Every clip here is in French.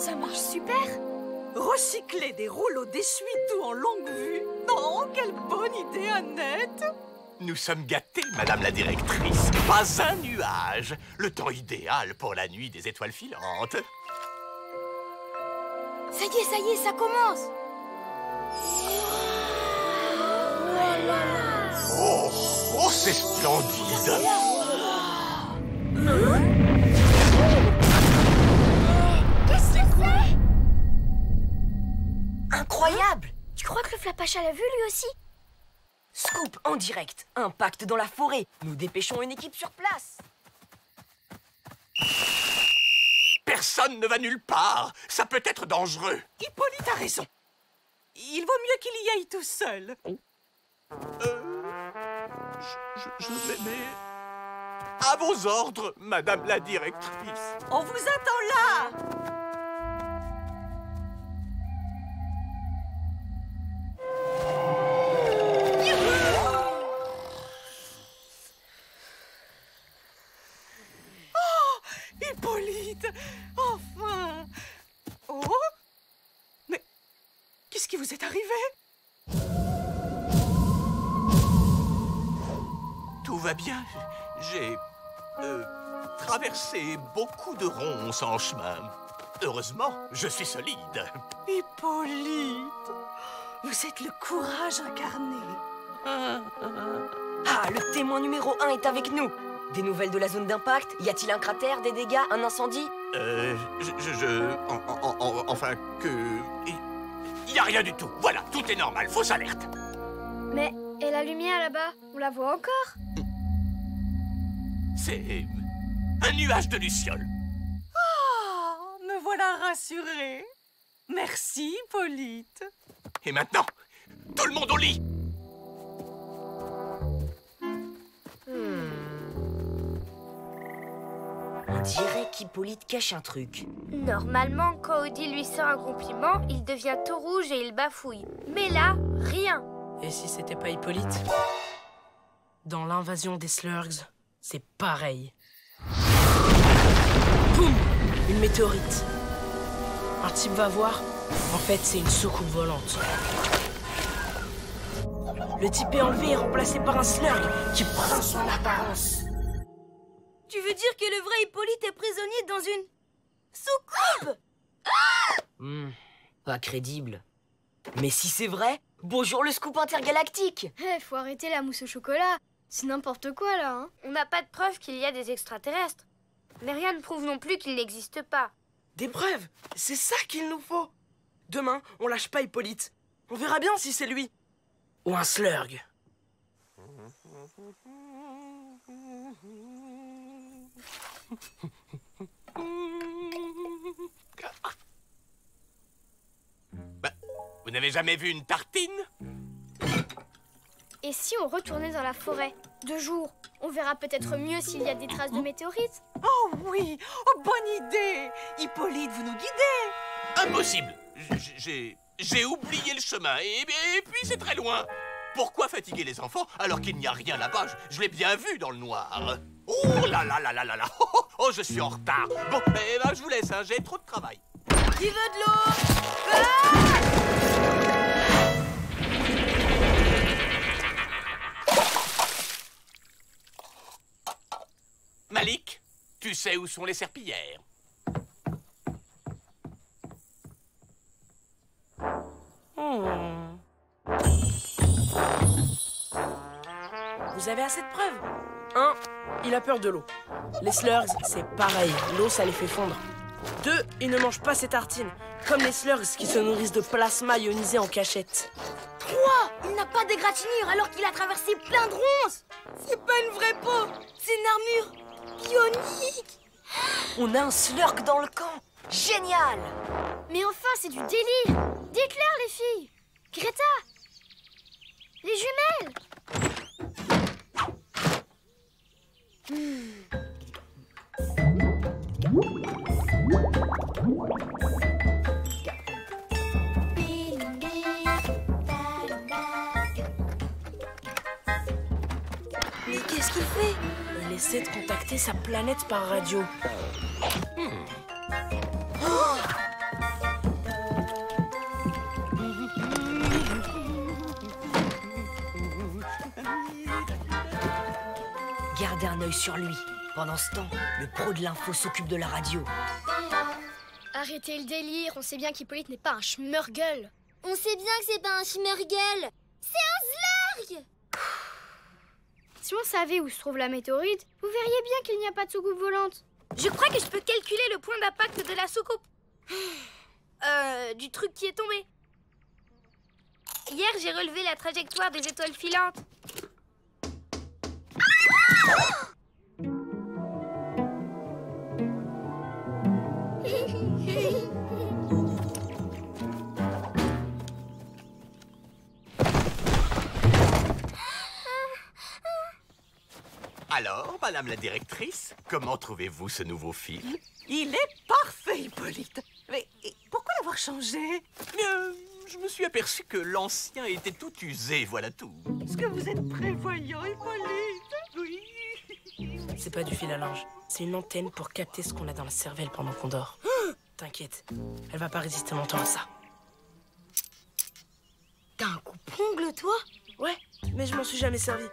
Ça marche super. Recycler des rouleaux d'essuie-tout en longue vue. Oh, quelle bonne idée, Annette. Nous sommes gâtés, madame la directrice. Pas un nuage. Le temps idéal pour la nuit des étoiles filantes. Ça y est, ça commence. Oh, c'est splendide. Qu'est-ce que c'est? Incroyable! Tu crois que le Flapacha l'a vu lui aussi? Scoop en direct. Impact dans la forêt. Nous dépêchons une équipe sur place. Personne ne va nulle part. Ça peut être dangereux. Hippolyte a raison. Il vaut mieux qu'il y aille tout seul. Je vais... À vos ordres, madame la directrice. On vous attend là. Hippolyte! Enfin! Oh! Mais qu'est-ce qui vous est arrivé? Tout va bien. J'ai traversé beaucoup de ronces en chemin. Heureusement, je suis solide. Hippolyte! Vous êtes le courage incarné. Ah, le témoin numéro 1 est avec nous. Des nouvelles de la zone d'impact? Y a-t-il un cratère, des dégâts, un incendie? Enfin, que... Il y a rien du tout. Voilà, tout est normal. Fausse alerte. Mais, et la lumière là-bas, on la voit encore? C'est un nuage de lucioles. Oh, me voilà rassurée. Merci, Hippolyte. Et maintenant, tout le monde au lit. On dirait qu'Hippolyte cache un truc. Normalement, quand Odile lui sort un compliment, il devient tout rouge et il bafouille. Mais là, rien. Et si c'était pas Hippolyte? Dans l'invasion des Slurgs, c'est pareil. Boum! Une météorite. Un type va voir, en fait c'est une soucoupe volante. Le type est enlevé et remplacé par un Slurg qui prend son apparence. Tu veux dire que le vrai Hippolyte est prisonnier dans une soucoupe? Pas crédible. Mais si c'est vrai, bonjour le scoop intergalactique. Faut arrêter la mousse au chocolat. C'est n'importe quoi là, hein. On n'a pas de preuve qu'il y a des extraterrestres. Mais rien ne prouve non plus qu'ils n'existent pas. Des preuves, c'est ça qu'il nous faut. Demain, on lâche pas Hippolyte. On verra bien si c'est lui. Ou un Slurg. Vous n'avez jamais vu une tartine? Et si on retournait dans la forêt, de jour, on verra peut-être mieux s'il y a des traces de météorites. Oh oui! Oh, bonne idée! Hippolyte, vous nous guidez! Impossible. J'ai oublié le chemin et puis c'est très loin. Pourquoi fatiguer les enfants alors qu'il n'y a rien là-bas? Je l'ai bien vu dans le noir. Oh là là là là là là. Oh, je suis en retard. Bon, je vous laisse, hein, j'ai trop de travail. Qui veut de l'eau? Malik, tu sais où sont les serpillères? Vous avez assez de preuves? 1. Il a peur de l'eau. Les Slurgs, c'est pareil. L'eau, ça les fait fondre. 2. Il ne mange pas ses tartines. Comme les Slurgs qui se nourrissent de plasma ionisé en cachette. 3. Il n'a pas d'égratignure alors qu'il a traversé plein de ronces. C'est pas une vraie peau, c'est une armure ionique. On a un Slurg dans le camp. Génial! Mais enfin, c'est du délire. Dites-leur, les filles. Greta, les jumelles. Mais qu'est-ce qu'il fait? Il essaie de contacter sa planète par radio. Gardez un œil sur lui. Pendant ce temps, le pro de l'info s'occupe de la radio. Arrêtez le délire, on sait bien qu'Hippolyte n'est pas un schmurgle. On sait bien que c'est pas un schmurgle. C'est un slurg. Si on savait où se trouve la météorite, vous verriez bien qu'il n'y a pas de soucoupe volante. Je crois que je peux calculer le point d'impact de la soucoupe. Du truc qui est tombé. Hier, j'ai relevé la trajectoire des étoiles filantes. Alors, madame la directrice, comment trouvez-vous ce nouveau fil? Il est parfait, Hippolyte. Mais pourquoi l'avoir changé? Je me suis aperçu que l'ancien était tout usé, voilà tout. Est-ce que vous êtes prévoyant, Hippolyte? Oui. C'est pas du fil à linge. C'est une antenne pour capter ce qu'on a dans la cervelle pendant qu'on dort. T'inquiète, elle va pas résister longtemps à ça. T'as un coupe-ongle, toi? Ouais, mais je m'en suis jamais servi.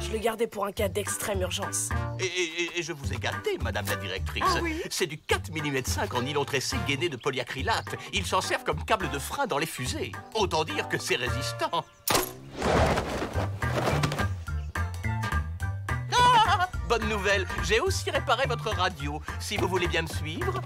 Je le gardais pour un cas d'extrême urgence. Et je vous ai gâté, madame la directrice. Ah oui? C'est du 4 mm 5 en nylon tressé gainé de polyacrylate. Ils s'en servent comme câble de frein dans les fusées. Autant dire que c'est résistant. Ah, bonne nouvelle, j'ai aussi réparé votre radio. Si vous voulez bien me suivre.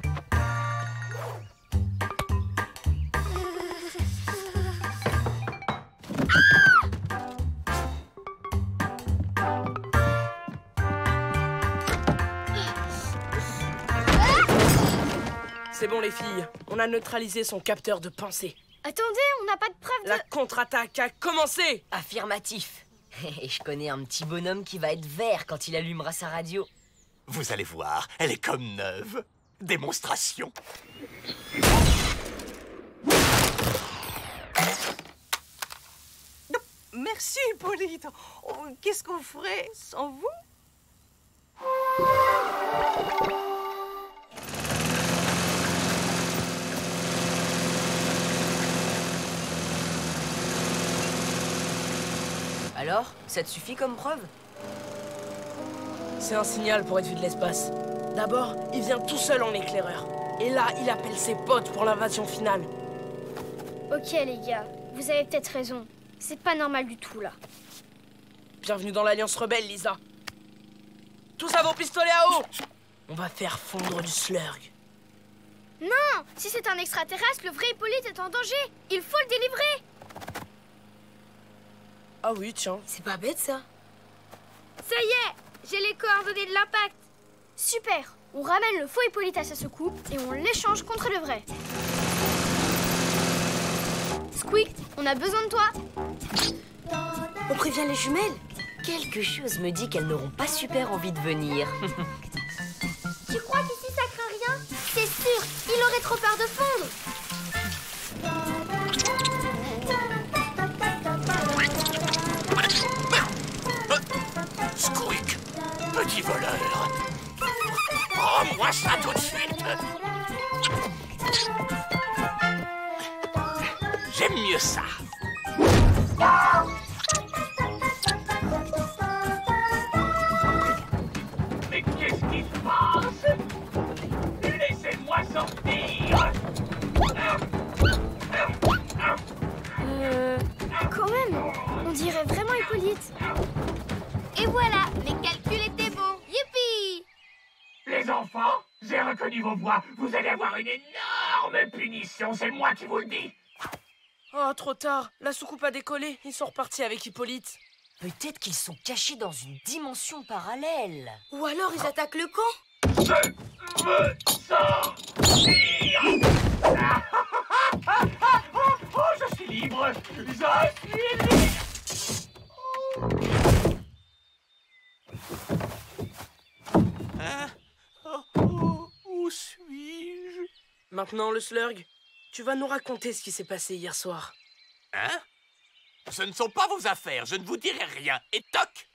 C'est bon les filles, on a neutralisé son capteur de pensée. Attendez, on n'a pas de preuve de... La contre-attaque a commencé. Affirmatif. Et je connais un petit bonhomme qui va être vert quand il allumera sa radio. Vous allez voir, elle est comme neuve. Démonstration. Merci, Hippolyte. Oh, qu'est-ce qu'on ferait sans vous? Alors, ça te suffit comme preuve? C'est un signal pour être vu de l'espace. D'abord, il vient tout seul en éclaireur. Et là, il appelle ses potes pour l'invasion finale. Ok, les gars, vous avez peut-être raison. C'est pas normal du tout, là. Bienvenue dans l'Alliance Rebelle, Lisa. Tous à vos pistolets à eau. On va faire fondre du slurg. Non! Si c'est un extraterrestre, le vrai Hippolyte est en danger. Il faut le délivrer. Ah oui, tiens. C'est pas bête, ça. Ça y est, j'ai les coordonnées de l'impact. Super. On ramène le faux Hippolyte à sa soucoupe et on l'échange contre le vrai. Squeak, on a besoin de toi. On prévient les jumelles? Quelque chose me dit qu'elles n'auront pas super envie de venir. Tu crois qu'ici ça craint rien? C'est sûr, il aurait trop peur de fondre. Squeak, petit voleur. Rends-moi ça tout de suite. J'aime mieux ça. Mais qu'est-ce qui se passe? Laissez-moi sortir. Quand même, on dirait vraiment Hippolyte. Et voilà, les calculs étaient bons. Youpi! Les enfants, j'ai reconnu vos voix. Vous allez avoir une énorme punition, c'est moi qui vous le dis. Oh, trop tard. La soucoupe a décollé. Ils sont repartis avec Hippolyte. Peut-être qu'ils sont cachés dans une dimension parallèle. Ou alors ils attaquent le camp. Je veux sortir. Oh, je suis libre. Je suis libre. Hein? Où suis-je? Maintenant, le slurg, tu vas nous raconter ce qui s'est passé hier soir. Hein? Ce ne sont pas vos affaires, je ne vous dirai rien. Et toc!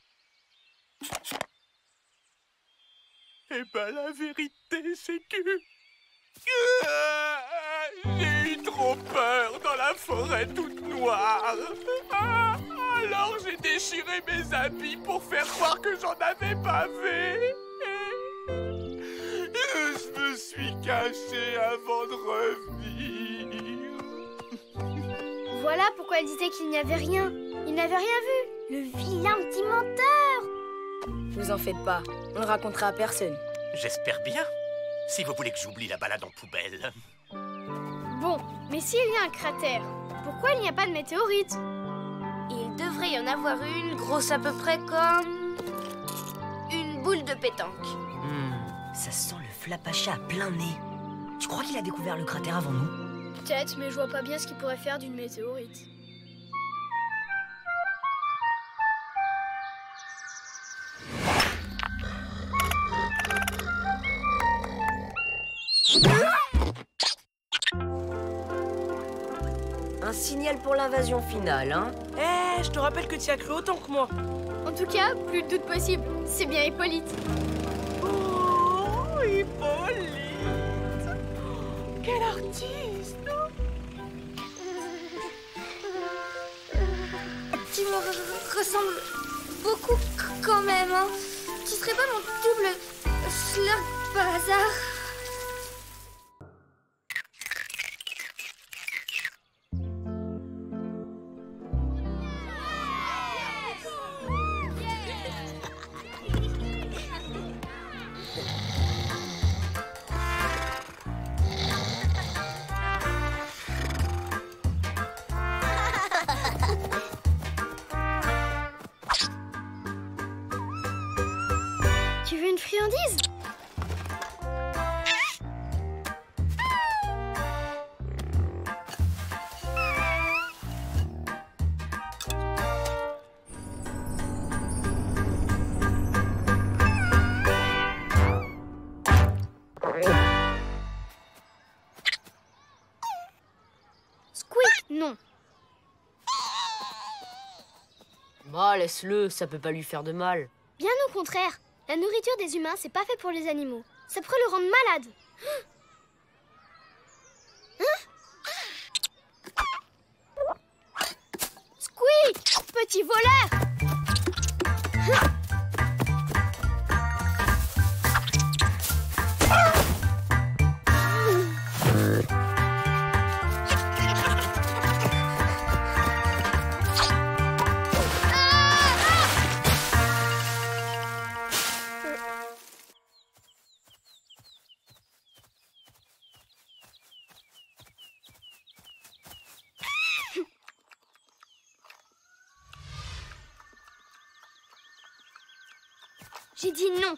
Eh ben, la vérité, c'est que... J'ai eu trop peur dans la forêt toute noire. Alors Alors j'ai déchiré mes habits pour faire croire que j'en avais pas fait. Je me suis caché avant de revenir. Voilà pourquoi elle disait qu'il n'y avait rien. Il n'avait rien vu. Le vilain petit menteur. Vous en faites pas, on le racontera à personne. J'espère bien. Si vous voulez que j'oublie la balade en poubelle. Bon, mais s'il y a un cratère, pourquoi il n'y a pas de météorite? Il devrait y en avoir une grosse à peu près comme une boule de pétanque. Ça sent le flapacha à plein nez. Tu crois qu'il a découvert le cratère avant nous? Peut-être, mais je vois pas bien ce qu'il pourrait faire d'une météorite. Un signal pour l'invasion finale, hein? Eh, je te rappelle que tu y as cru autant que moi. En tout cas, plus de doute possible. C'est bien Hippolyte. Oh, Hippolyte! Quel artiste! Tu me ressembles beaucoup quand même, hein. Tu serais pas mon double slurp par hasard? Tu veux une friandise? Squeak, non. Bah, laisse-le, ça peut pas lui faire de mal. Bien au contraire. La nourriture des humains, c'est pas fait pour les animaux. Ça pourrait le rendre malade. Squeak, petit voleur! J'ai dit non.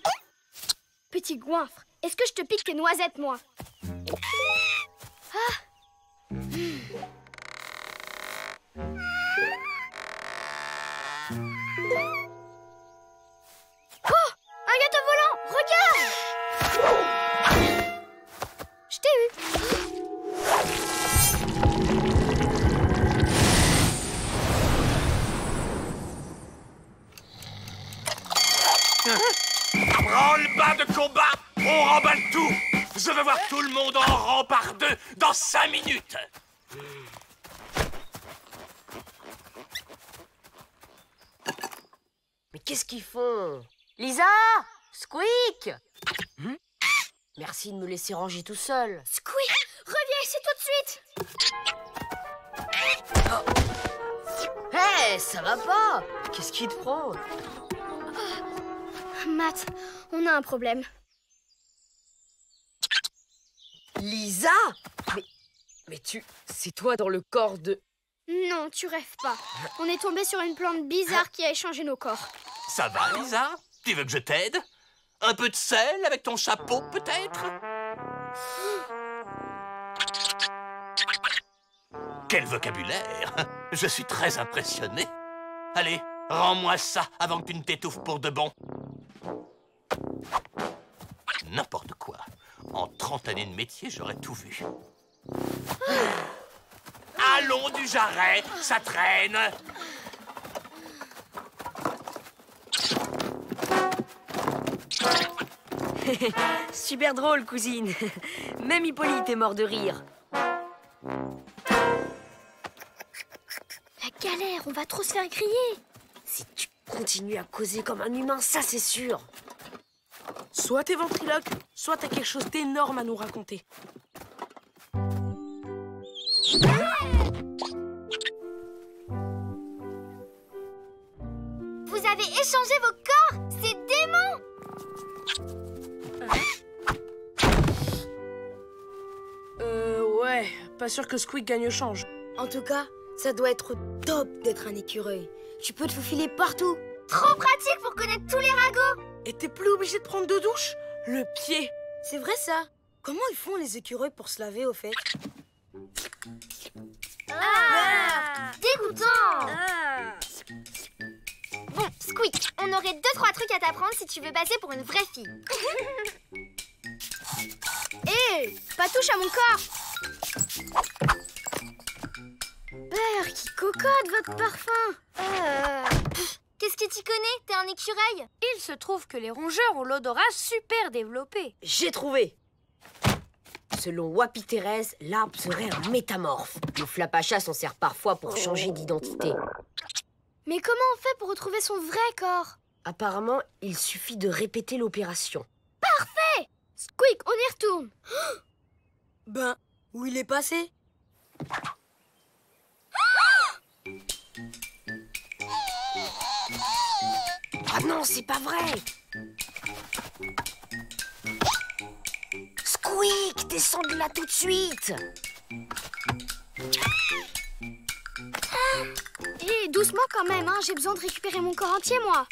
Petit goinfre, est-ce que je te pique tes noisettes, moi? Oh! Un gâteau volant! Regarde! Je t'ai eu. Branle-bas de combat, on remballe tout. Je veux voir tout le monde en rang par deux dans 5 minutes. Mais qu'est-ce qu'ils font? Lisa! Squeak! Merci de me laisser ranger tout seul. Squeak, reviens ici tout de suite. Hé, ça va pas? Qu'est-ce qui te prend? Matt, on a un problème. Lisa! Mais c'est toi dans le corps de... Non, tu rêves pas. On est tombé sur une plante bizarre qui a échangé nos corps. Ça va, Lisa? Tu veux que je t'aide? Un peu de sel avec ton chapeau, peut-être? Quel vocabulaire! Je suis très impressionné. Allez, rends-moi ça avant que tu ne t'étouffes pour de bon. N'importe quoi. En 30 années de métier, j'aurais tout vu. Allons du jarret, ça traîne. Super drôle, cousine. Même Hippolyte est mort de rire. La galère, on va trop se faire griller. Si tu continues à causer comme un humain, ça c'est sûr. Soit t'es ventriloque, soit t'as quelque chose d'énorme à nous raconter. Vous avez échangé vos corps, c'est démon! Ouais, pas sûr que Squeak gagne au change. En tout cas, ça doit être top d'être un écureuil. Tu peux te faufiler partout. Trop pratique pour connaître tous les ragots! Et t'es plus obligé de prendre de douche? Le pied! C'est vrai ça. Comment ils font les écureuils pour se laver au fait? Dégoûtant! Bon, Squeak, on aurait 2-3 trucs à t'apprendre si tu veux passer pour une vraie fille. Hé, pas touche à mon corps. Peur qui cocotte votre parfum. Qu'est-ce que tu connais? T'es un écureuil? Il se trouve que les rongeurs ont l'odorat super développé. J'ai trouvé. Selon Wapiterès, l'arbre serait un métamorphe. Le flapacha s'en sert parfois pour changer d'identité. Mais comment on fait pour retrouver son vrai corps? Apparemment, il suffit de répéter l'opération. Squeak, on y retourne. Ben, où il est passé? Ah non, c'est pas vrai! Squeak, descends de là tout de suite! Hé, doucement quand même, hein. J'ai besoin de récupérer mon corps entier, moi.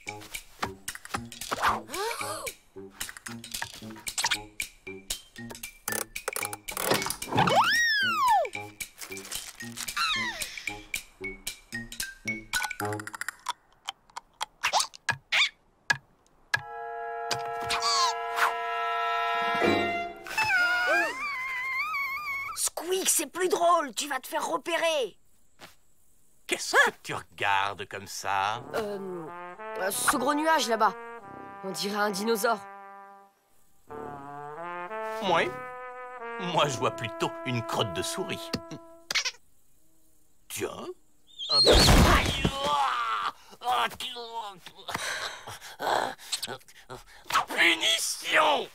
Squeak, c'est plus drôle, tu vas te faire repérer! Qu'est-ce que tu regardes comme ça? Ce gros nuage là-bas, on dirait un dinosaure. Moi, je vois plutôt une crotte de souris. Tiens. Punition!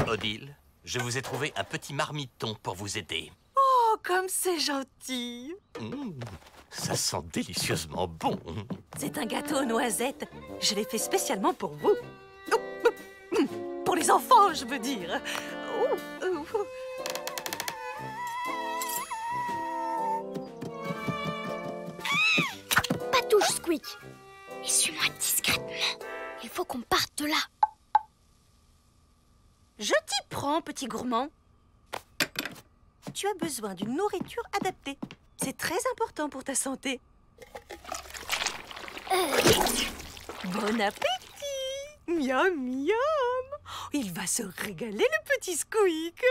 Odile, je vous ai trouvé un petit marmiton pour vous aider. Oh, comme c'est gentil. Ça sent délicieusement bon. C'est un gâteau aux noisettes. Je l'ai fait spécialement pour vous. Pour les enfants, je veux dire. Pas touche, Squeak. Et suis-moi discrètement. Il faut qu'on parte de là. Je t'y prends, petit gourmand. Tu as besoin d'une nourriture adaptée. C'est très important pour ta santé. Bon appétit! Miam, miam! Il va se régaler, le petit Squeak.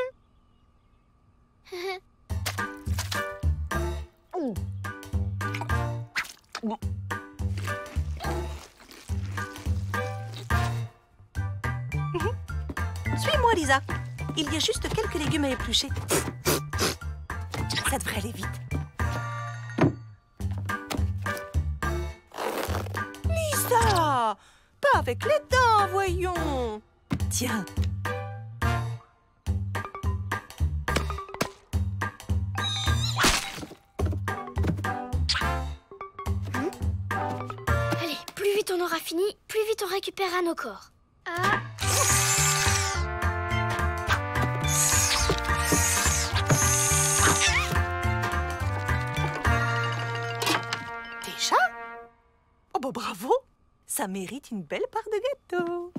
Suis-moi, Lisa. Il y a juste quelques légumes à éplucher. Ça devrait aller vite. Lisa! Pas avec les dents, voyons. Tiens. Allez, plus vite on aura fini, plus vite on récupérera nos corps. Déjà? Oh bah bravo! Ça mérite une belle part de gâteau.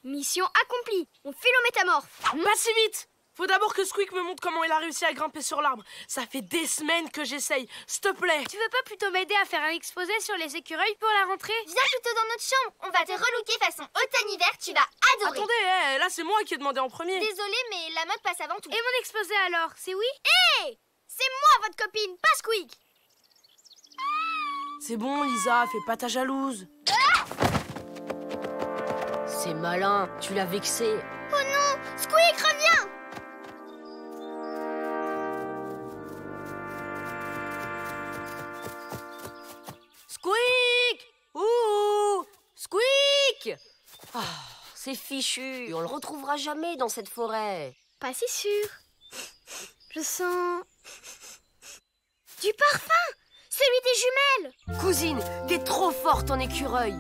Mission accomplie. On file au métamorphe. Pas si vite! Faut d'abord que Squeak me montre comment il a réussi à grimper sur l'arbre. Ça fait des semaines que j'essaye. S'il te plaît! Tu veux pas plutôt m'aider à faire un exposé sur les écureuils pour la rentrée? Viens plutôt dans notre chambre. On va te relooker façon automne-hiver. Tu vas adorer. Attendez, là c'est moi qui ai demandé en premier. Désolée, mais la mode passe avant tout. Et mon exposé alors, c'est oui? Hé! C'est moi votre copine, pas Squeak! C'est bon, Lisa, fais pas ta jalouse. C'est malin, tu l'as vexé. Oh non, Squeak, reviens! Squeak! Ouh! Squeak! Ah, c'est fichu, on le retrouvera jamais dans cette forêt. Pas si sûr. Je sens... du parfum! Celui des jumelles! Cousine, t'es trop forte en écureuil.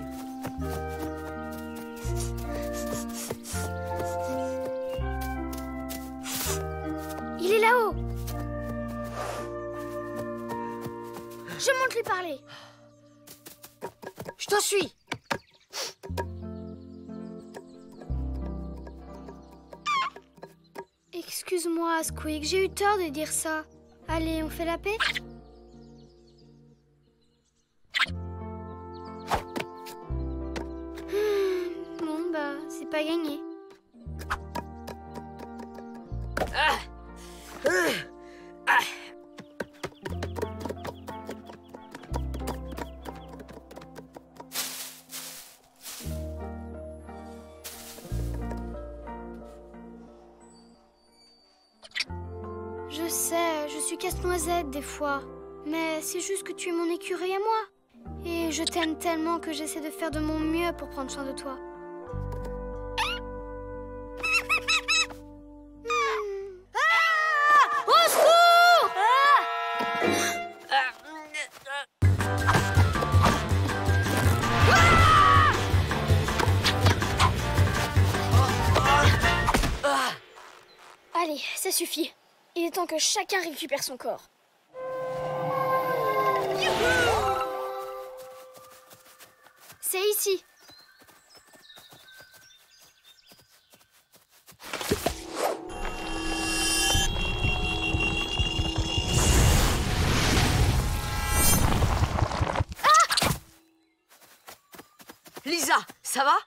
Il est là-haut. Je monte lui parler. Je te suis. Excuse-moi, Squeak, j'ai eu tort de dire ça. Allez, on fait la paix? Bon, bah, c'est pas gagné. Je sais, je suis casse-noisette des fois. Mais c'est juste que tu es mon écureuil à moi. Et je t'aime tellement que j'essaie de faire de mon mieux pour prendre soin de toi. Au secours! Allez, ça suffit. Il est temps que chacun récupère son corps. C'est ici. Lisa, ça va?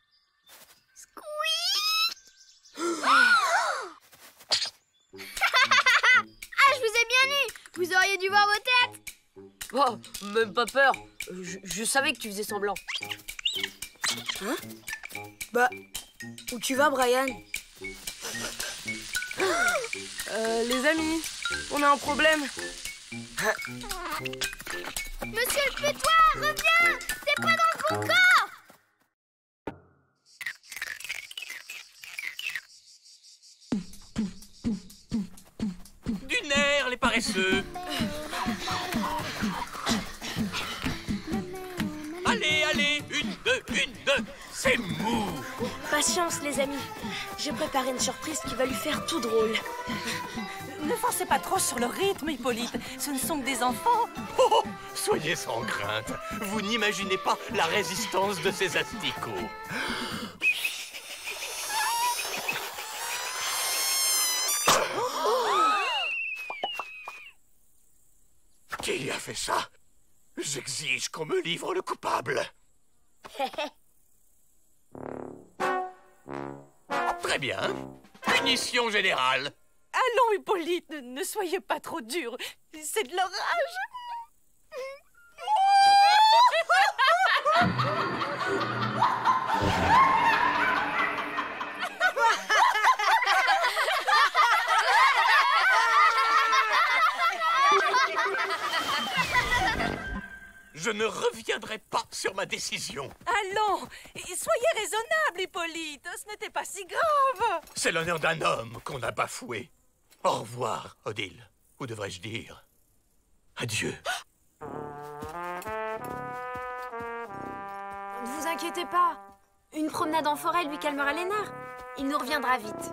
Ah, je vous ai bien eu. Vous auriez dû voir vos têtes. Oh, même pas peur. Je savais que tu faisais semblant. Hein? Bah, où tu vas, Brian? Les amis, on a un problème. Monsieur le pétoir, reviens. T'es pas dans le bon corps. Du nerf, les paresseux. Allez, allez, une, deux, c'est mou. Patience, les amis. J'ai préparé une surprise qui va lui faire tout drôle. Ne forcez pas trop sur le rythme, Hippolyte. Ce ne sont que des enfants. Oh, soyez sans crainte. Vous n'imaginez pas la résistance de ces asticots. Qui a fait ça? J'exige qu'on me livre le coupable. Très bien. Punition générale. Allons, Hippolyte, ne soyez pas trop dur. C'est de l'orage. Je ne reviendrai pas sur ma décision. Allons, soyez raisonnable, Hippolyte. Ce n'était pas si grave. C'est l'honneur d'un homme qu'on a bafoué. Au revoir, Odile. Ou devrais-je dire adieu. Ne vous inquiétez pas. Une promenade en forêt lui calmera les nerfs. Il nous reviendra vite.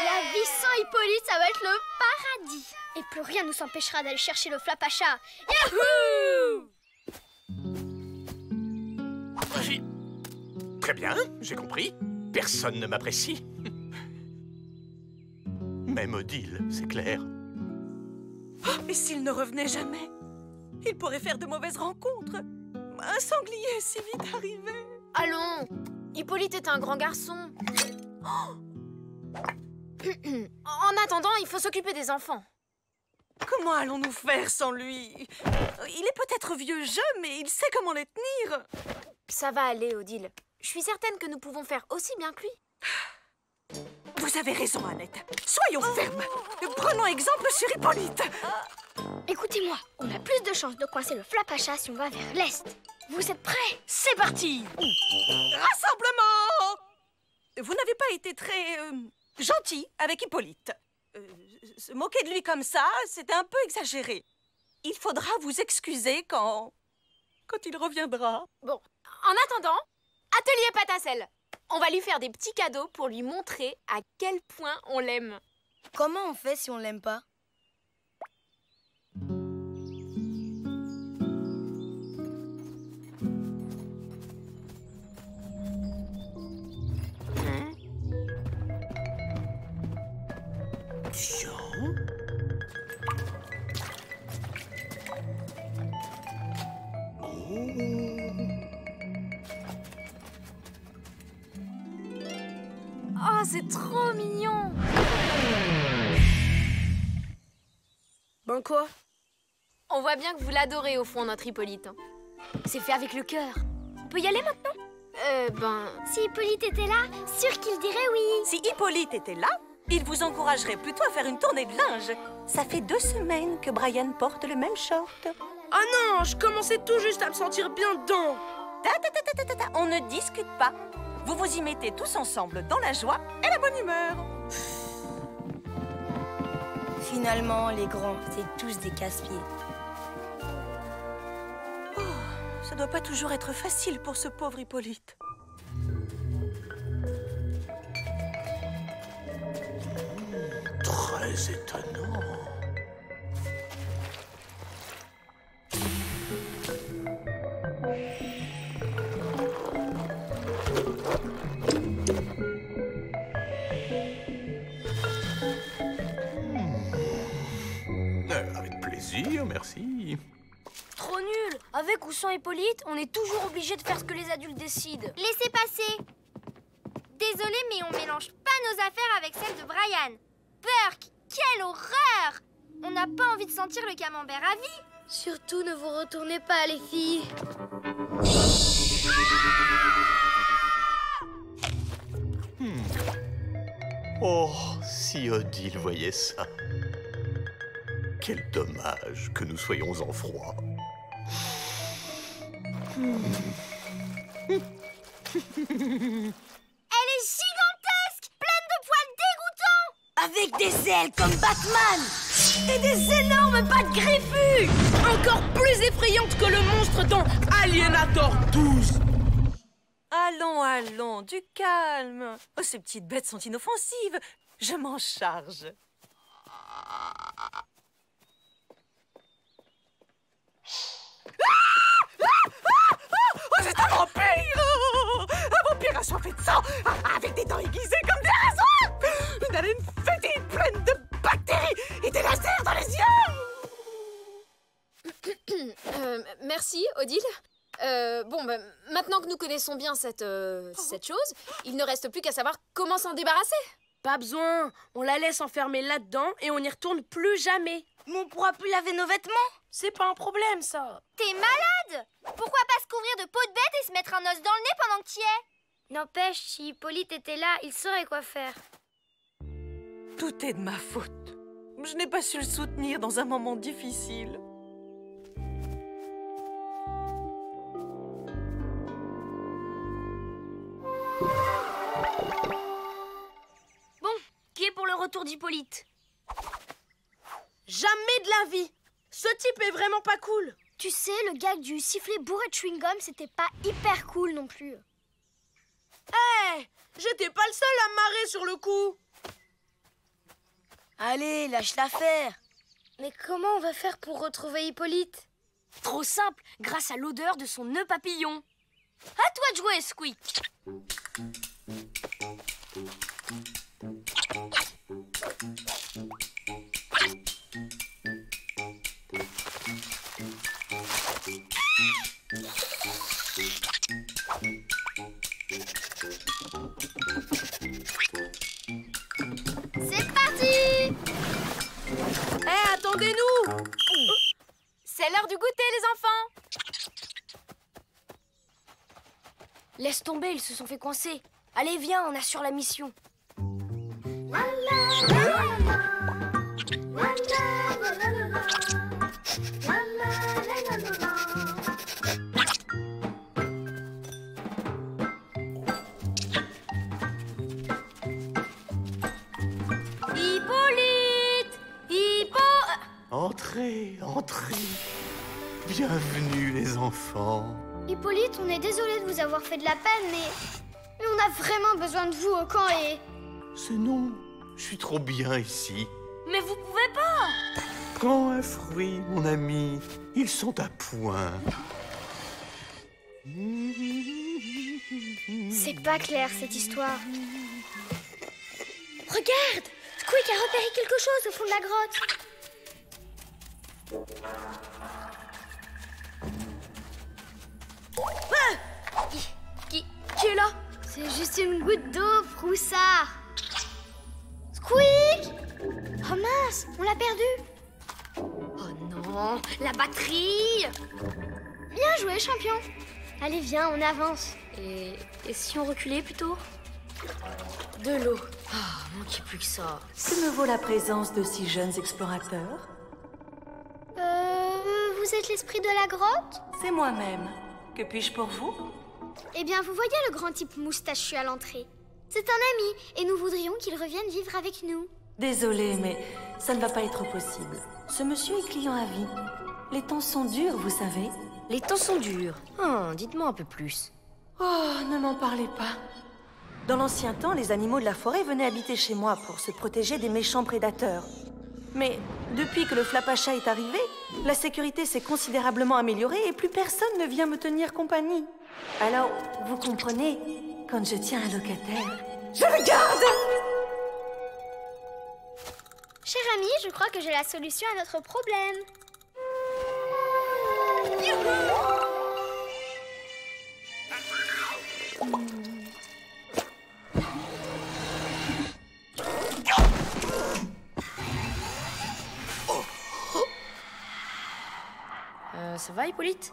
La vie sans Hippolyte, ça va être le paradis. Et plus rien ne nous empêchera d'aller chercher le Flapacha. Yahoo! Très bien, j'ai compris. Personne ne m'apprécie. Même Odile, c'est clair. Et s'il ne revenait jamais? Il pourrait faire de mauvaises rencontres. Un sanglier si vite arrivé. Allons. Hippolyte est un grand garçon. En attendant, il faut s'occuper des enfants. Comment allons-nous faire sans lui? Il est peut-être vieux jeu, mais il sait comment les tenir. Ça va aller, Odile. Je suis certaine que nous pouvons faire aussi bien que lui. Vous avez raison, Annette. Soyons fermes. Prenons exemple sur Hippolyte. Écoutez-moi, on a plus de chances de coincer le Flapacha si on va vers l'est. Vous êtes prêts? C'est parti. Rassemblement. Vous n'avez pas été très gentil avec Hippolyte. Se moquer de lui comme ça, c'était un peu exagéré. Il faudra vous excuser quand il reviendra. Bon, en attendant, atelier pâte à sel. On va lui faire des petits cadeaux pour lui montrer à quel point on l'aime. Comment on fait si on l'aime pas? Oh, c'est trop mignon! Ben quoi? On voit bien que vous l'adorez au fond, notre Hippolyte. C'est fait avec le cœur. On peut y aller maintenant? Si Hippolyte était là, sûr qu'il dirait oui. Si Hippolyte était là, il vous encouragerait plutôt à faire une tournée de linge. Ça fait 2 semaines que Brian porte le même short. Ah non, je commençais tout juste à me sentir bien dedans. On ne discute pas. Vous vous y mettez tous ensemble dans la joie et la bonne humeur. Finalement, les grands, c'est tous des casse-pieds. Oh, ça doit pas toujours être facile pour ce pauvre Hippolyte. Très étonnant. Avec plaisir, merci. Trop nul. Avec ou sans Hippolyte, on est toujours obligé de faire ce que les adultes décident. Laissez passer. Désolé, mais on mélange pas nos affaires avec celles de Brian. Burke, quelle horreur! On n'a pas envie de sentir le camembert à vie. Surtout, ne vous retournez pas, les filles. Oh, si Odile voyait ça. Quel dommage que nous soyons en froid. Elle est gigantesque, pleine de poils dégoûtants. Avec des ailes comme Batman et des énormes pattes griffues. Encore plus effrayante que le monstre dans Alienator 12. Allons, allons, du calme. Oh, ces petites bêtes sont inoffensives. Je m'en charge. Oh, c'est un vampire! Un vampire assoiffé de sang, avec des dents aiguisées comme des rasoirs! Une haleine fétide pleine de bactéries et des lasers dans les yeux! Merci, Odile. Maintenant que nous connaissons bien cette chose, il ne reste plus qu'à savoir comment s'en débarrasser. Pas besoin, on la laisse enfermer là-dedans et on n'y retourne plus jamais. Mais on pourra plus laver nos vêtements. C'est pas un problème, ça. T'es malade? Pourquoi pas se couvrir de peau de bête et se mettre un os dans le nez pendant que t'y es? N'empêche, si Hippolyte était là, il saurait quoi faire. Tout est de ma faute. Je n'ai pas su le soutenir dans un moment difficile. Bon, qui est pour le retour d'Hippolyte? Jamais de la vie. Ce type est vraiment pas cool. Tu sais, le gag du sifflet bourré de chewing-gum, c'était pas hyper cool non plus. Hé, j'étais pas le seul à me marrer sur le coup. Allez, lâche l'affaire. Mais comment on va faire pour retrouver Hippolyte? Trop simple, grâce à l'odeur de son nœud papillon. À toi de jouer, Squeak. C'est parti! Hé, attendez-nous! C'est l'heure du goûter, les enfants. Laisse tomber, ils se sont fait coincer. Allez, viens, on assure la mission. Hippolyte! Entrez, entrez. Bienvenue, les enfants. Hippolyte, on est désolé de vous avoir fait de la peine, mais on a vraiment besoin de vous au camp et... C'est non, je suis trop bien ici. Mais vous pouvez pas! Prends un fruit, mon ami. Ils sont à point. C'est pas clair, cette histoire. Regarde! Squeak a repéré quelque chose au fond de la grotte. Ah! Qui est là? C'est juste une goutte d'eau, Froussard. Squeak! Oh mince, on l'a perdu. Oh non, la batterie! Bien joué, champion. Allez, viens, on avance. Et si on reculait plutôt? De l'eau. Ah, manquait plus que ça. Que me vaut la présence de si jeunes explorateurs? Vous êtes l'esprit de la grotte? C'est moi-même. Que puis-je pour vous? Eh bien, vous voyez le grand type moustachu à l'entrée? C'est un ami, et nous voudrions qu'il revienne vivre avec nous. Désolée, mais ça ne va pas être possible. Ce monsieur est client à vie. Les temps sont durs, vous savez. Les temps sont durs. Dites-moi un peu plus. Oh, ne m'en parlez pas. Dans l'ancien temps, les animaux de la forêt venaient habiter chez moi pour se protéger des méchants prédateurs. Mais depuis que le Flapacha est arrivé, la sécurité s'est considérablement améliorée et plus personne ne vient me tenir compagnie. Alors, vous comprenez, quand je tiens un locataire, je le garde! Cher ami, je crois que j'ai la solution à notre problème. Ça va, Hippolyte?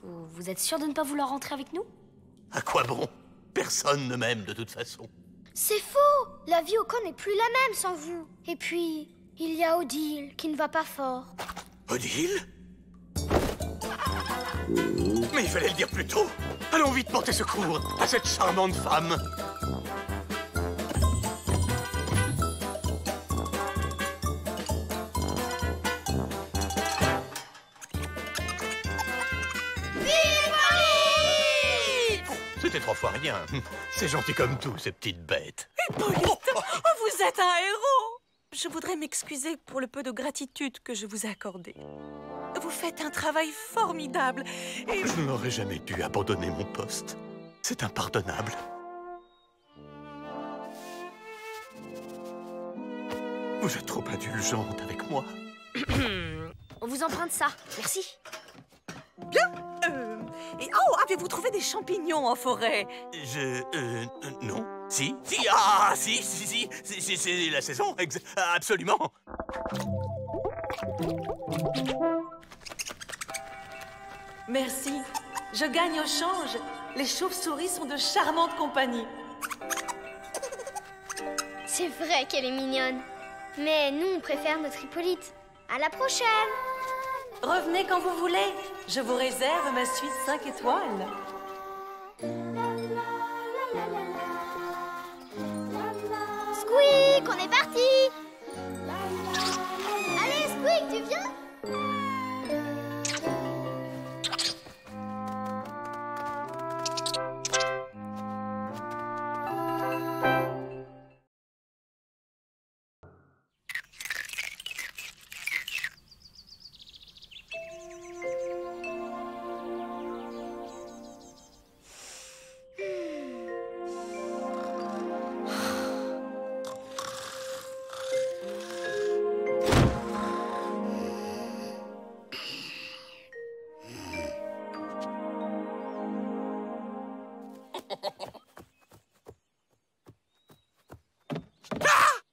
Vous êtes sûr de ne pas vouloir rentrer avec nous? À quoi bon? Personne ne m'aime de toute façon. C'est faux! La vie au camp n'est plus la même sans vous. Et puis, il y a Odile qui ne va pas fort. Odile? Mais il fallait le dire plus tôt. Allons vite porter secours à cette charmante femme. C'était 3 fois rien. C'est gentil comme tout, ces petites bêtes. Hippolyte! Oh, vous êtes un héros! Je voudrais m'excuser pour le peu de gratitude que je vous ai accordé. Vous faites un travail formidable et... Je n'aurais jamais dû abandonner mon poste. C'est impardonnable. Vous êtes trop indulgente avec moi. On vous emprunte ça. Merci. Bien. Et oh, avez-vous trouvé des champignons en forêt? Non. Si, c'est la saison, absolument. Merci. Je gagne au change. Les chauves-souris sont de charmantes compagnies. C'est vrai qu'elle est mignonne. Mais nous, on préfère notre Hippolyte. À la prochaine! Revenez quand vous voulez. Je vous réserve ma suite 5 étoiles. Squeak, on est parti! Allez, Squeak, tu viens?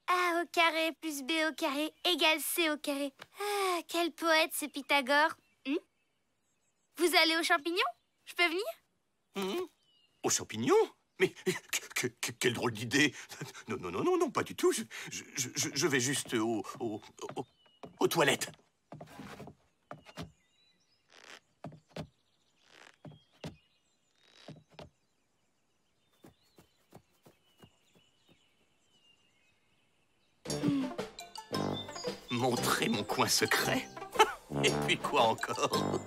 A au carré plus B au carré égale C au carré. Ah, quel poète ce Pythagore. Vous allez aux champignons? Je peux venir? Aux champignons? Mais quelle drôle d'idée! Non, pas du tout. Je vais juste aux toilettes. Montrer mon coin secret? Et puis quoi encore?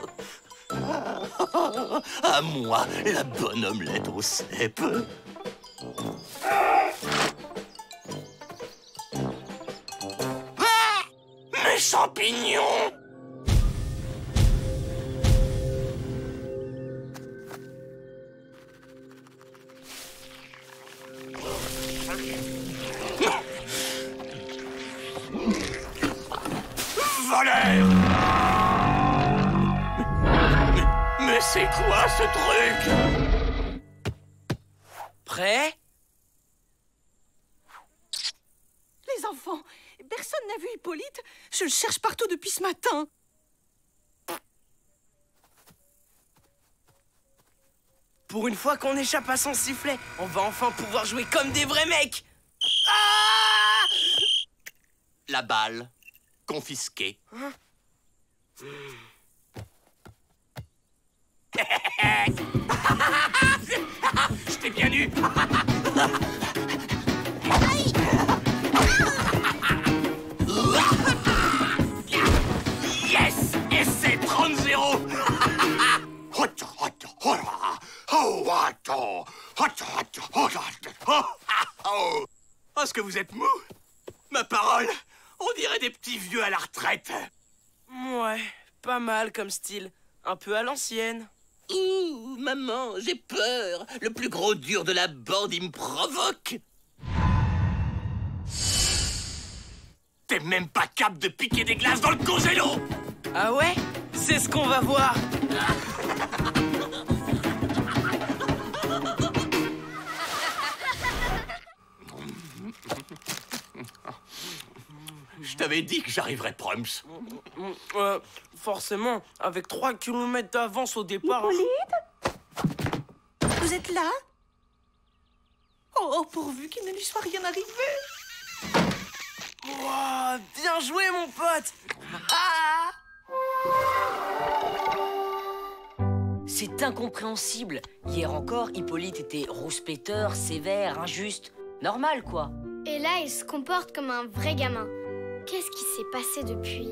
À moi, la bonne omelette au cèpe. Mes champignons! Voleur! Mais c'est quoi ce truc? Prêt? Les enfants, personne n'a vu Hippolyte. Je le cherche partout depuis ce matin. Pour une fois qu'on échappe à son sifflet, on va enfin pouvoir jouer comme des vrais mecs. La balle. Confisquée. Je t'ai bien eu. Yes. Et c'est 30-0. Oh, est-ce que vous êtes mou? Ma parole, on dirait des petits vieux à la retraite. Ouais, pas mal comme style. Un peu à l'ancienne. Ouh, maman, j'ai peur. Le plus gros dur de la bande, il me provoque. T'es même pas capable de piquer des glaces dans le congélo. Ah ouais? C'est ce qu'on va voir. Je t'avais dit que j'arriverais Prums. Forcément, avec 3 km d'avance au départ. Hippolyte? Vous êtes là? Oh, pourvu qu'il ne lui soit rien arrivé. Wow, bien joué, mon pote. C'est incompréhensible. Hier encore, Hippolyte était rouspéteur, sévère, injuste. Normal, quoi. Et là, il se comporte comme un vrai gamin. Qu'est-ce qui s'est passé depuis?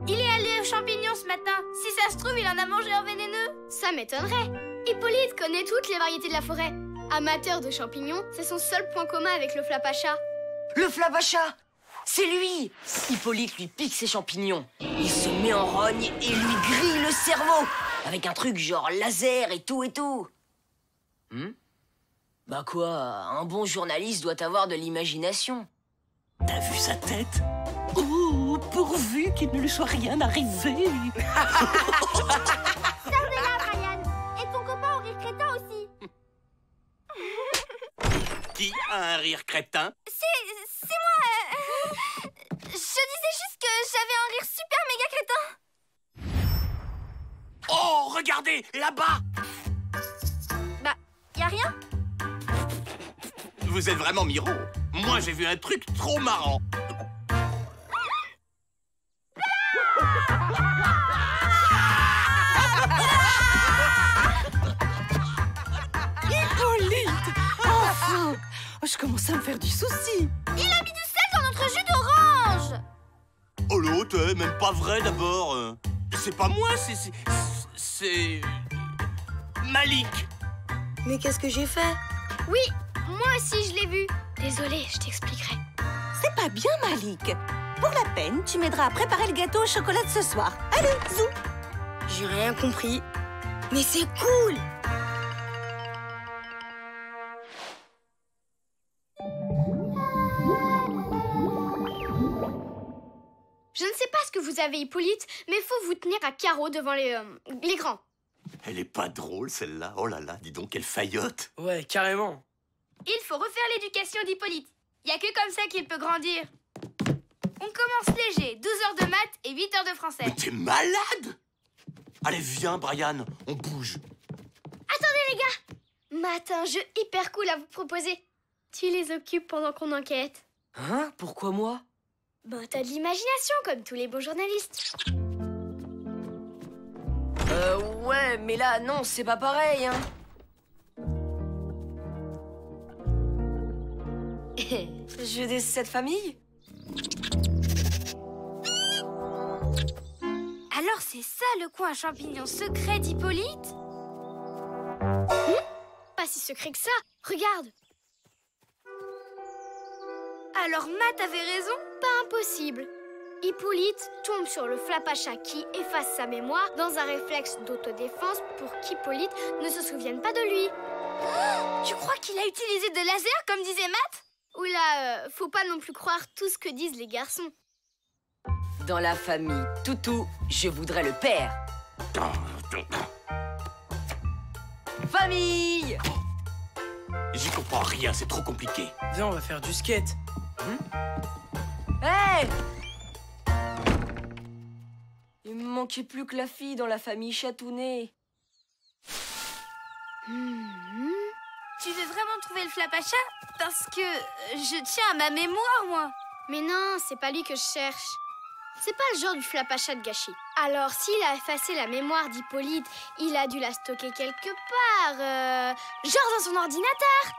Il est allé aux champignons ce matin. Si ça se trouve, il en a mangé un vénéneux. Ça m'étonnerait. Hippolyte connaît toutes les variétés de la forêt. Amateur de champignons, c'est son seul point commun avec le flapacha. Le flapacha! C'est lui! Hippolyte lui pique ses champignons. Il se met en rogne et lui grille le cerveau. Avec un truc genre laser et tout et tout. Bah quoi, un bon journaliste doit avoir de l'imagination. T'as vu sa tête? Oh, pourvu qu'il ne lui soit rien arrivé. Sors-la, Brian. Et ton copain au rire crétin aussi. Qui a un rire crétin? C'est moi. Je disais juste que j'avais un rire super méga crétin. Oh, regardez, là-bas. Bah, y a rien. Vous êtes vraiment Miro. Moi, j'ai vu un truc trop marrant. Hippolyte! Enfin! Je commence à me faire du souci. Il a mis du sel dans notre jus d'orange. Oh l'autre, même pas vrai d'abord. C'est pas moi, c'est... Malik. Mais qu'est-ce que j'ai fait? Oui, moi aussi je l'ai vu. Désolée, je t'expliquerai. C'est pas bien, Malik. Pour la peine, tu m'aideras à préparer le gâteau au chocolat de ce soir. Allez, zou! J'ai rien compris. Mais c'est cool! Je ne sais pas ce que vous avez, Hippolyte, mais faut vous tenir à carreau devant les grands. Elle est pas drôle, celle-là. Oh là là, dis donc, quelle faillotte. Ouais, carrément. Il faut refaire l'éducation d'Hippolyte. Il n'y a que comme ça qu'il peut grandir. On commence léger, 12 heures de maths et 8 heures de français. Mais t'es malade. Allez, viens, Brian, on bouge. Attendez, les gars! Matt a un jeu hyper cool à vous proposer. Tu les occupes pendant qu'on enquête. Hein? Pourquoi moi? Ben, t'as de l'imagination, comme tous les beaux journalistes. Ouais, mais là, non, c'est pas pareil, hein. Jeu des 7 familles? Alors c'est ça le coin à champignons secret d'Hippolyte? Pas si secret que ça, regarde. Alors Matt avait raison? Pas impossible. Hippolyte tombe sur le Flapachat qui efface sa mémoire dans un réflexe d'autodéfense pour qu'Hippolyte ne se souvienne pas de lui. Tu crois qu'il a utilisé de laser comme disait Matt? Oula, faut pas non plus croire tout ce que disent les garçons. Dans la famille Toutou, je voudrais le père. Famille! J'y comprends rien, c'est trop compliqué. Viens, on va faire du skate. Hey! Il me manquait plus que la fille dans la famille Chatounet. Tu veux vraiment trouver le Flapachat? Parce que je tiens à ma mémoire, moi. Mais non, c'est pas lui que je cherche. C'est pas le genre du Flapachat de gâchis. Alors, s'il a effacé la mémoire d'Hippolyte, il a dû la stocker quelque part. Genre dans son ordinateur.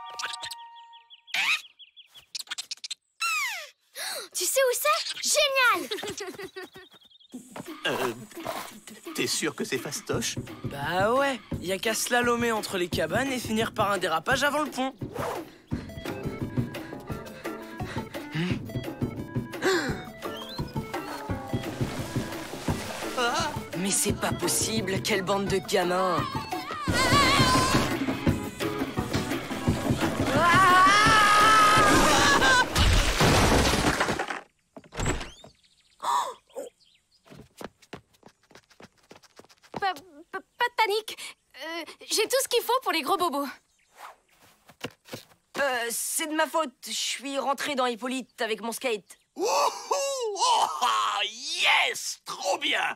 Tu sais où c'est? Génial! T'es sûr que c'est fastoche? Bah ouais, y a qu'à slalomer entre les cabanes et finir par un dérapage avant le pont. Mais c'est pas possible, quelle bande de gamins! Pas de panique. J'ai tout ce qu'il faut pour les gros bobos. C'est de ma faute, je suis rentré dans Hippolyte avec mon skate. Wouhou! Oh, ah, yes! Trop bien!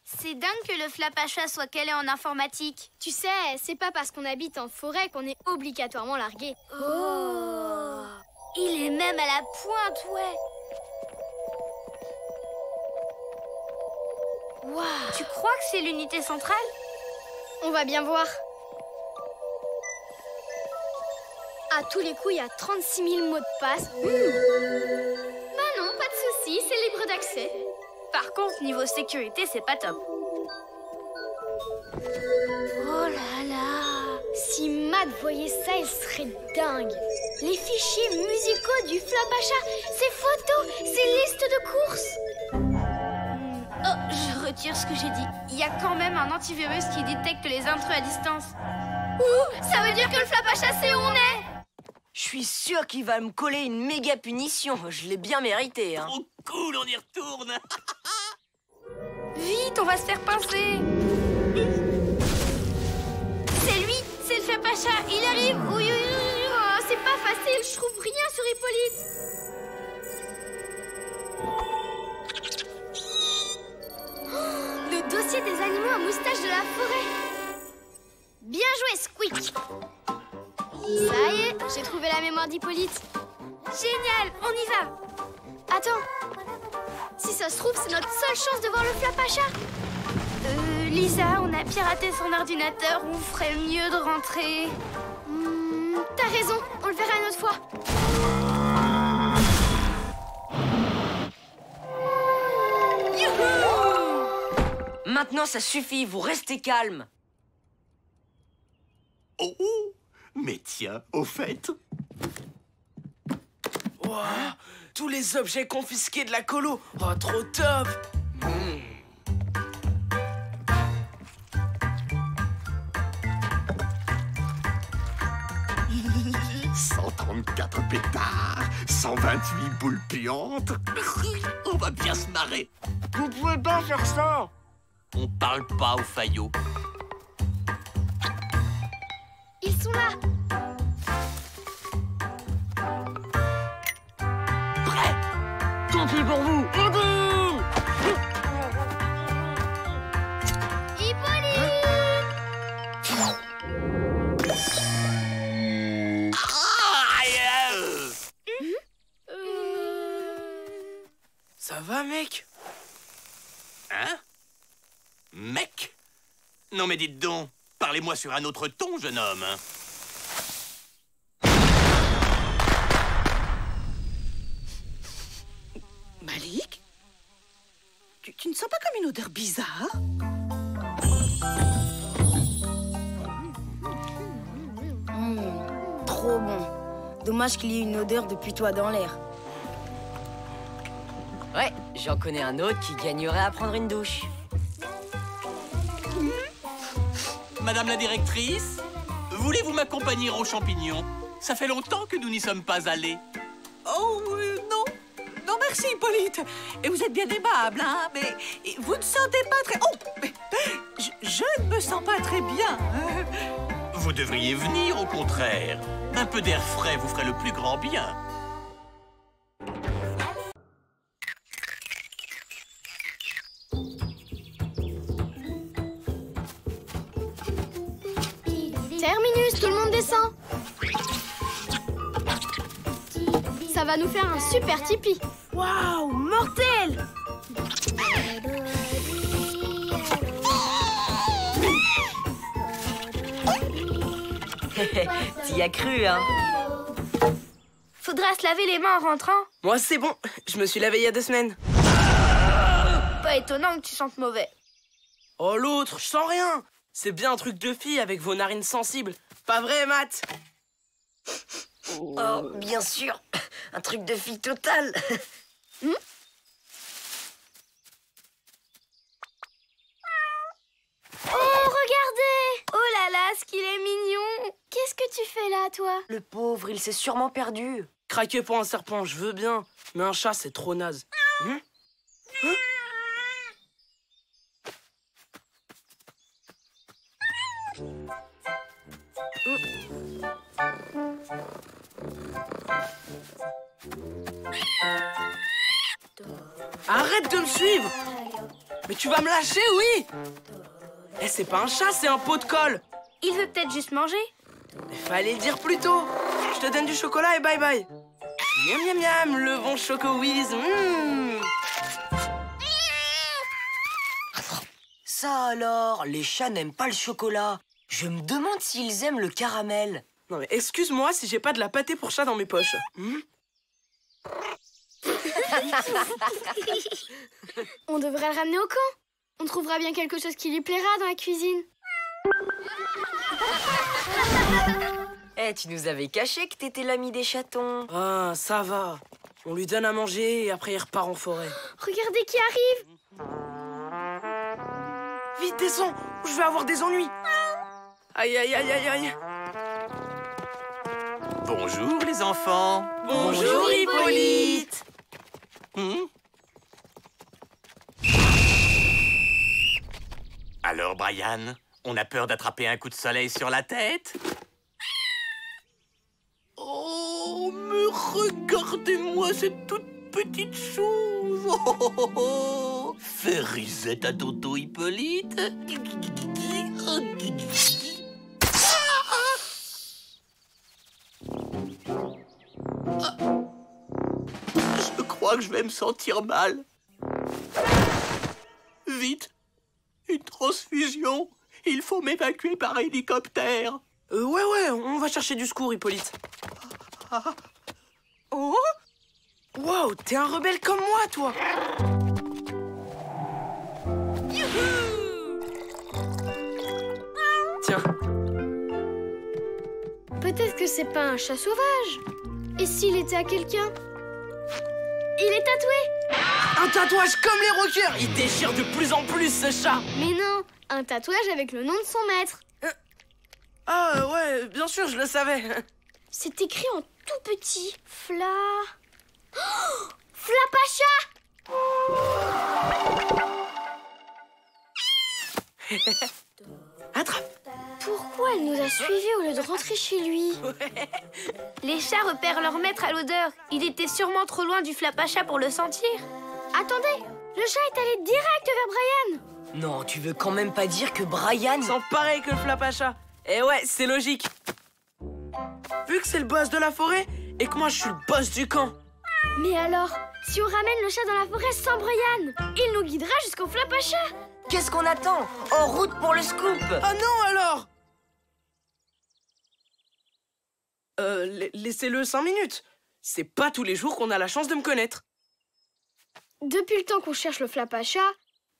C'est dingue que le Flapachat soit calé en informatique. Tu sais, c'est pas parce qu'on habite en forêt qu'on est obligatoirement largué. Oh! Il est même à la pointe, ouais. Wow. Tu crois que c'est l'unité centrale? On va bien voir. À tous les coups, il y a 36 000 mots de passe. Bah non, pas de souci, c'est libre d'accès. Par contre, niveau sécurité, c'est pas top. Oh là là! Si Matt voyait ça, il serait dingue. Les fichiers musicaux du Flapachat, ses photos, ses listes de courses. Oh, je retire ce que j'ai dit. Il y a quand même un antivirus qui détecte les intrus à distance. Ouh, ça veut dire que le Flapachat sait où on est. Je suis sûre qu'il va me coller une méga punition. Je l'ai bien mérité, hein. Trop cool, on y retourne. Vite, on va se faire pincer. C'est lui, c'est le Flapachat. Il arrive. Oui, oui, oui. Oh, c'est pas facile, je trouve rien sur Hippolyte. Oh, le dossier des animaux à moustache de la forêt. Bien joué, Squeak. Ça y est, j'ai trouvé la mémoire d'Hippolyte. Génial, on y va. Attends, si ça se trouve, c'est notre seule chance de voir le Flapachat. Lisa, on a piraté son ordinateur, on ferait mieux de rentrer. T'as raison, on le verra une autre fois. Youhou! Maintenant, ça suffit, vous restez calme. Oh, mais tiens, au fait... Wow, tous les objets confisqués de la colo. Oh, trop top. 134 pétards, 128 boules puantes. On va bien se marrer. Vous pouvez pas faire ça. On parle pas au faillot. Ils sont là. fini pour vous. Ça va, mec? Hein? Mec? Non mais dites donc, parlez-moi sur un autre ton, jeune homme. Malik? Tu ne sens pas comme une odeur bizarre? Trop bon. Dommage qu'il y ait une odeur de putois dans l'air. Ouais, j'en connais un autre qui gagnerait à prendre une douche. Madame la directrice, voulez-vous m'accompagner aux champignons? Ça fait longtemps que nous n'y sommes pas allés. Oh, non. Non, merci, Hippolyte. Et vous êtes bien aimable, hein, mais vous ne sentez pas très... Oh, mais je ne me sens pas très bien. Vous devriez venir, au contraire. Un peu d'air frais vous ferait le plus grand bien. Terminus, tout le monde descend. Ça va nous faire un super Tipeee. Waouh, mortel! T'y as cru, hein? Faudra se laver les mains en rentrant. Moi, c'est bon. Je me suis lavé il y a 2 semaines. Pas étonnant que tu sentes mauvais. Oh, l'autre, je sens rien. C'est bien un truc de fille avec vos narines sensibles. Pas vrai, Matt? Oh, bien sûr. Un truc de fille total. Oh, regardez! Oh là là, ce qu'il est mignon! Qu'est-ce que tu fais là, toi? Le pauvre, il s'est sûrement perdu. Craquer pour un serpent, je veux bien. Mais un chat, c'est trop naze. Arrête de me suivre! Mais tu vas me lâcher, oui! Eh, c'est pas un chat, c'est un pot de colle! Il veut peut-être juste manger. Il fallait le dire plus tôt! Je te donne du chocolat et bye bye! Miam miam miam, le bon choco-whiz! Ça alors, les chats n'aiment pas le chocolat. Je me demande s'ils aiment le caramel. Non mais excuse-moi si j'ai pas de la pâtée pour chat dans mes poches. On devrait le ramener au camp. On trouvera bien quelque chose qui lui plaira dans la cuisine. Eh, tu nous avais caché que t'étais l'ami des chatons. Ah, ça va. On lui donne à manger et après il repart en forêt. Regardez qui arrive. Vite, descends, je vais avoir des ennuis. Aïe, aïe, aïe, aïe, aïe. Bonjour, les enfants. Bonjour, Hippolyte. Alors, Brian, on a peur d'attraper un coup de soleil sur la tête? Oh, mais regardez-moi cette toute petite chose. Fais risette à Toto Hippolyte. Je crois que je vais me sentir mal. Vite, une transfusion. Il faut m'évacuer par hélicoptère. Ouais, on va chercher du secours, Hippolyte. Oh! Wow, t'es un rebelle comme moi, toi! Tiens. Peut-être que c'est pas un chat sauvage. Et s'il était à quelqu'un? Il est tatoué. Un tatouage comme les rockers! Il déchire de plus en plus, ce chat! Mais non, un tatouage avec le nom de son maître. Ah ouais, bien sûr, je le savais. C'est écrit en tout petit. Fla... Oh, Flapacha. Attrape. Pourquoi elle nous a suivis au lieu de rentrer chez lui? Les chats repèrent leur maître à l'odeur. Il était sûrement trop loin du Flapacha pour le sentir. Attendez, le chat est allé direct vers Brian. Non, tu veux quand même pas dire que Brian... Sans pareil que le Flapacha. Et ouais, c'est logique. Vu que c'est le boss de la forêt et que moi je suis le boss du camp. Mais alors, si on ramène le chat dans la forêt sans Brian, il nous guidera jusqu'au Flapacha. Qu'est-ce qu'on attend? En route pour le scoop! Ah non alors! Laissez-le 5 minutes. C'est pas tous les jours qu'on a la chance de me connaître. Depuis le temps qu'on cherche le Flapacha,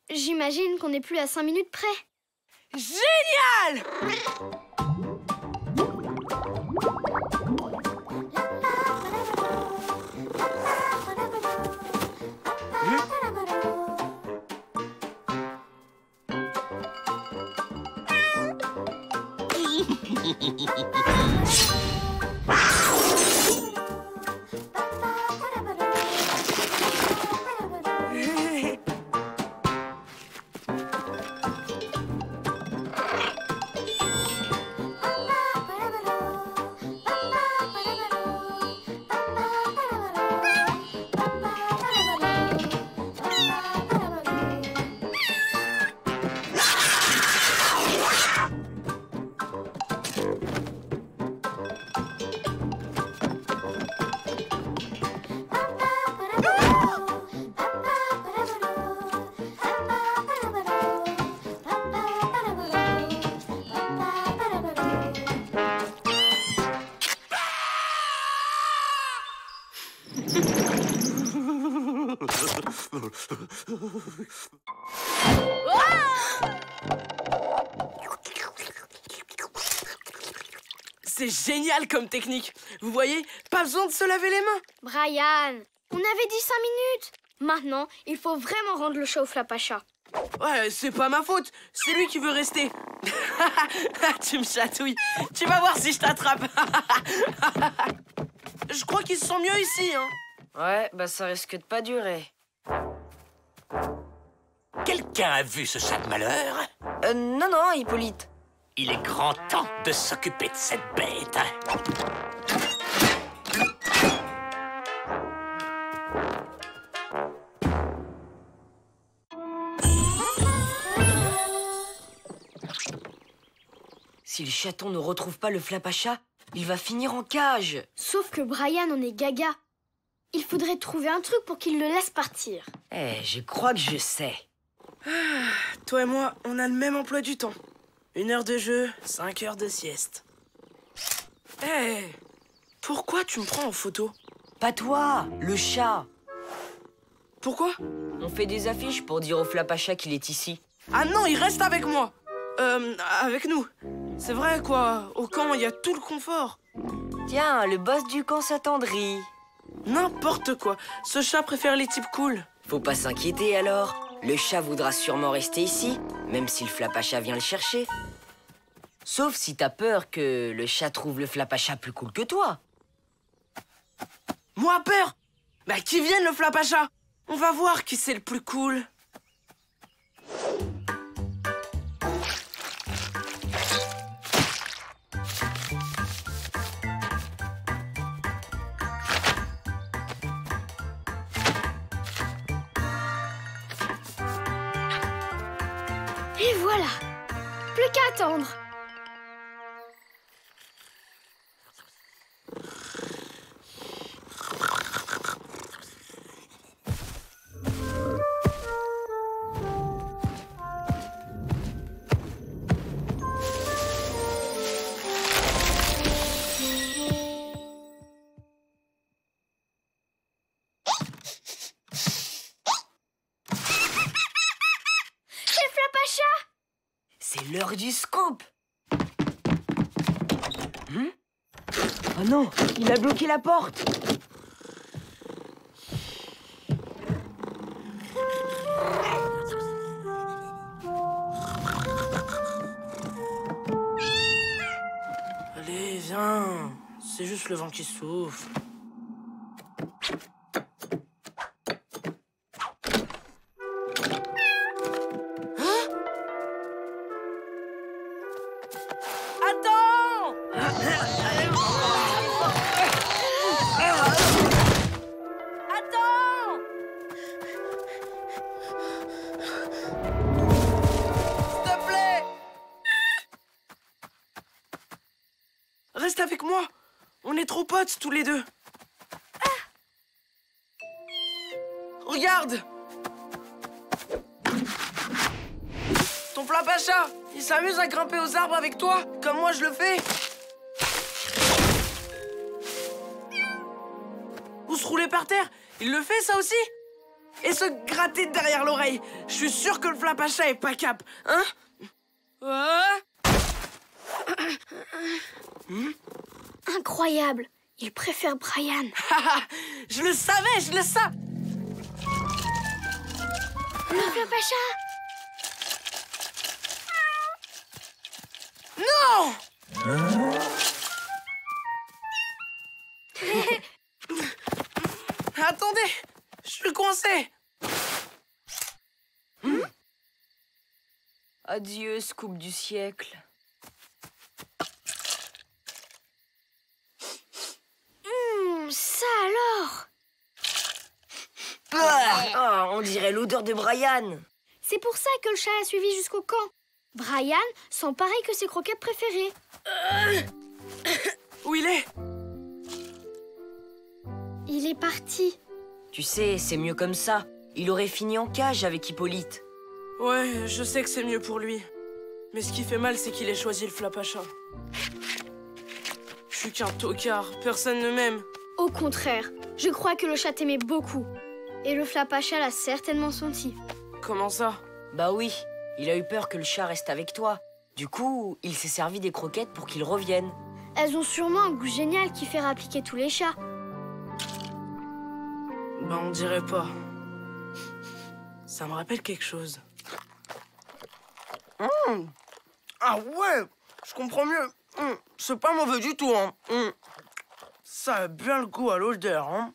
j'imagine qu'on n'est plus à 5 minutes près. Génial! C'est génial comme technique. Vous voyez, pas besoin de se laver les mains. Brian, on avait dit 5 minutes. Maintenant, il faut vraiment rendre le chat au Flapacha. Ouais, c'est pas ma faute. C'est lui qui veut rester. Tu me chatouilles. Tu vas voir si je t'attrape. Je crois qu'il se sent mieux ici, hein. Ouais, bah ça risque de pas durer. Quelqu'un a vu ce chat de malheur? Non, non, Hippolyte. Il est grand temps de s'occuper de cette bête. Si le chaton ne retrouve pas le Flapacha, il va finir en cage. Sauf que Brian en est gaga. Il faudrait trouver un truc pour qu'il le laisse partir. Eh, je crois que je sais. Toi et moi, on a le même emploi du temps. 1 heure de jeu, 5 heures de sieste. Eh, pourquoi tu me prends en photo? Pas toi, le chat. Pourquoi? On fait des affiches pour dire au Flapacha qu'il est ici. Ah non, il reste avec moi. Avec nous. C'est vrai, quoi. Au camp, il y a tout le confort. Tiens, le boss du camp s'attendrit. N'importe quoi. Ce chat préfère les types cool. Faut pas s'inquiéter alors. Le chat voudra sûrement rester ici, même si le Flapacha vient le chercher. Sauf si t'as peur que le chat trouve le Flapacha plus cool que toi. Moi, peur? Bah, qui vienne le Flapacha? On va voir qui c'est le plus cool. Et voilà. Plus qu'à attendre. C'est l'heure du scoop. Oh non, il a bloqué la porte. Allez, viens. C'est juste le vent qui souffle. Attends! S'il te plaît! Reste avec moi. On est trop potes tous les deux. Regarde! Ton Flapacha, il s'amuse à grimper aux arbres avec toi, comme moi je le fais. Ou se rouler par terre, il le fait ça aussi. Et se gratter derrière l'oreille. Je suis sûr que le Flapacha est pas cap, hein? Incroyable. Il préfère Brian. Je le savais, je le savais. Le Flapacha. Non! Attendez, je suis coincé. Adieu, scoop du siècle. Ça alors? On dirait l'odeur de Brian. C'est pour ça que le chat a suivi jusqu'au camp. Brian sent pareil que ses croquettes préférées. Où il est? Il est parti. Tu sais, c'est mieux comme ça. Il aurait fini en cage avec Hippolyte. Ouais, je sais que c'est mieux pour lui. Mais ce qui fait mal, c'est qu'il ait choisi le Flapacha. Je suis qu'un tocard, personne ne m'aime. Au contraire, je crois que le chat t'aimait beaucoup. Et le Flapacha l'a certainement senti. Comment ça? Bah oui, il a eu peur que le chat reste avec toi. Du coup, il s'est servi des croquettes pour qu'il revienne. Elles ont sûrement un goût génial qui fait appliquer tous les chats. Bah on dirait pas. Ça me rappelle quelque chose. Ah ouais, je comprends mieux. C'est pas mauvais du tout, hein. Ça a bien le goût à l'odeur, hein.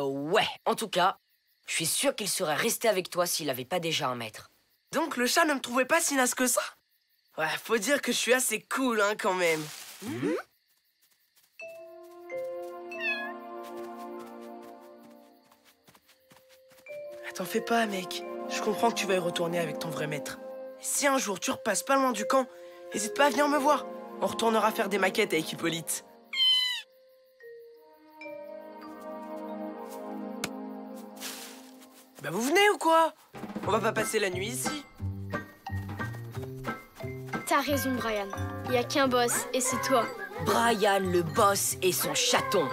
Ouais. En tout cas, je suis sûr qu'il serait resté avec toi s'il avait pas déjà un maître. Donc le chat ne me trouvait pas si naze que ça? Ouais, faut dire que je suis assez cool, hein, quand même. T'en fais pas, mec. Je comprends que tu vas y retourner avec ton vrai maître. Si un jour tu repasses pas loin du camp, n'hésite pas à venir me voir. On retournera faire des maquettes avec Hippolyte. Bah vous venez ou quoi? On va pas passer la nuit ici. T'as raison, Brian. Il y a qu'un boss, et c'est toi. Brian, le boss, et son chaton.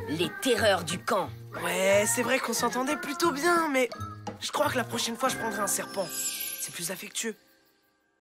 Les terreurs du camp. Ouais, c'est vrai qu'on s'entendait plutôt bien, mais je crois que la prochaine fois, je prendrai un serpent. C'est plus affectueux.